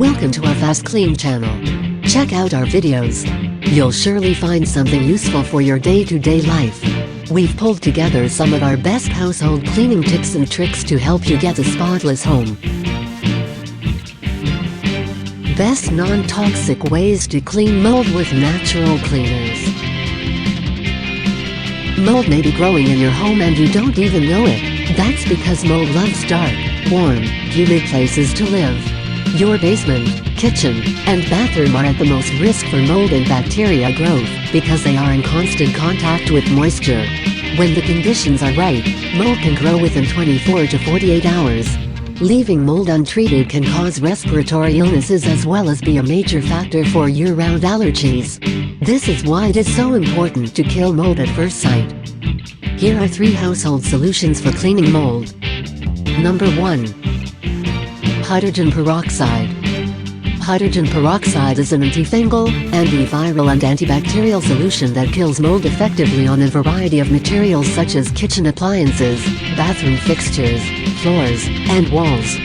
Welcome to our FastKlean channel. Check out our videos. You'll surely find something useful for your day-to-day life. We've pulled together some of our best household cleaning tips and tricks to help you get a spotless home. Best non-toxic ways to clean mold with natural cleaners. Mold may be growing in your home and you don't even know it. That's because mold loves dark, warm, humid places to live. Your basement, kitchen, and bathroom are at the most risk for mold and bacteria growth because they are in constant contact with moisture. When the conditions are right, mold can grow within 24 to 48 hours. Leaving mold untreated can cause respiratory illnesses as well as be a major factor for year-round allergies. This is why it is so important to kill mold at first sight. Here are 3 household solutions for cleaning mold. Number 1. Hydrogen peroxide. Hydrogen peroxide is an antifungal, antiviral and antibacterial solution that kills mold effectively on a variety of materials such as kitchen appliances, bathroom fixtures, floors, and walls.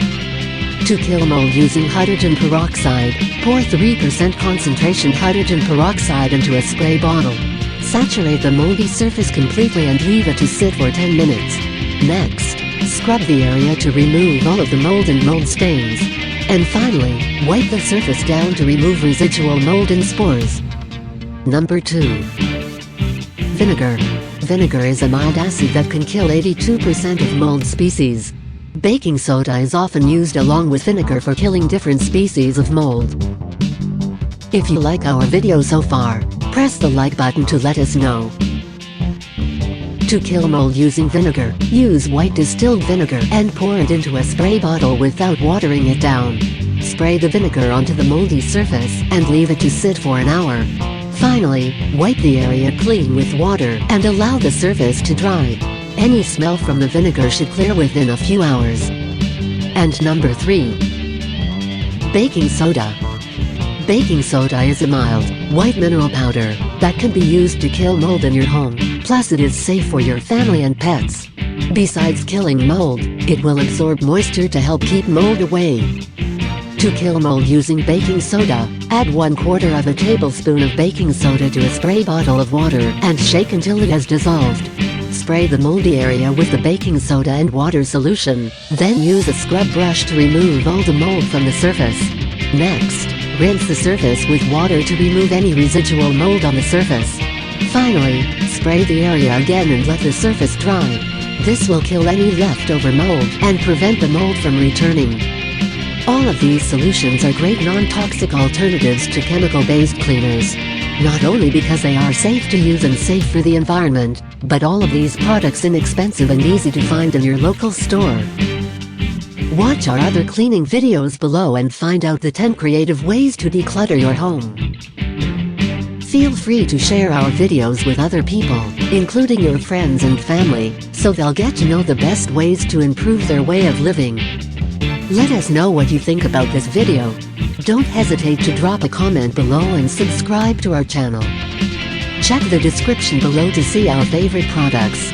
To kill mold using hydrogen peroxide, pour 3% concentration hydrogen peroxide into a spray bottle. Saturate the moldy surface completely and leave it to sit for 10 minutes. Next, scrub the area to remove all of the mold and mold stains. And finally, wipe the surface down to remove residual mold and spores. Number 2. Vinegar. Vinegar is a mild acid that can kill 82% of mold species. Baking soda is often used along with vinegar for killing different species of mold. If you like our video so far, press the like button to let us know. To kill mold using vinegar, use white distilled vinegar and pour it into a spray bottle without watering it down. Spray the vinegar onto the moldy surface and leave it to sit for an hour. Finally, wipe the area clean with water and allow the surface to dry. Any smell from the vinegar should clear within a few hours. And number 3. Baking soda. Baking soda is a mild, white mineral powder that can be used to kill mold in your home. Plus it is safe for your family and pets. Besides killing mold, it will absorb moisture to help keep mold away. To kill mold using baking soda, add 1/4 tablespoon of baking soda to a spray bottle of water and shake until it has dissolved. Spray the moldy area with the baking soda and water solution, then use a scrub brush to remove all the mold from the surface. Next, rinse the surface with water to remove any residual mold on the surface. Finally, spray the area again and let the surface dry. This will kill any leftover mold and prevent the mold from returning. All of these solutions are great non-toxic alternatives to chemical-based cleaners. Not only because they are safe to use and safe for the environment, but all of these products inexpensive and easy to find in your local store. Watch our other cleaning videos below and find out the 10 creative ways to declutter your home. Feel free to share our videos with other people, including your friends and family, so they'll get to know the best ways to improve their way of living. Let us know what you think about this video. Don't hesitate to drop a comment below and subscribe to our channel. Check the description below to see our favorite products.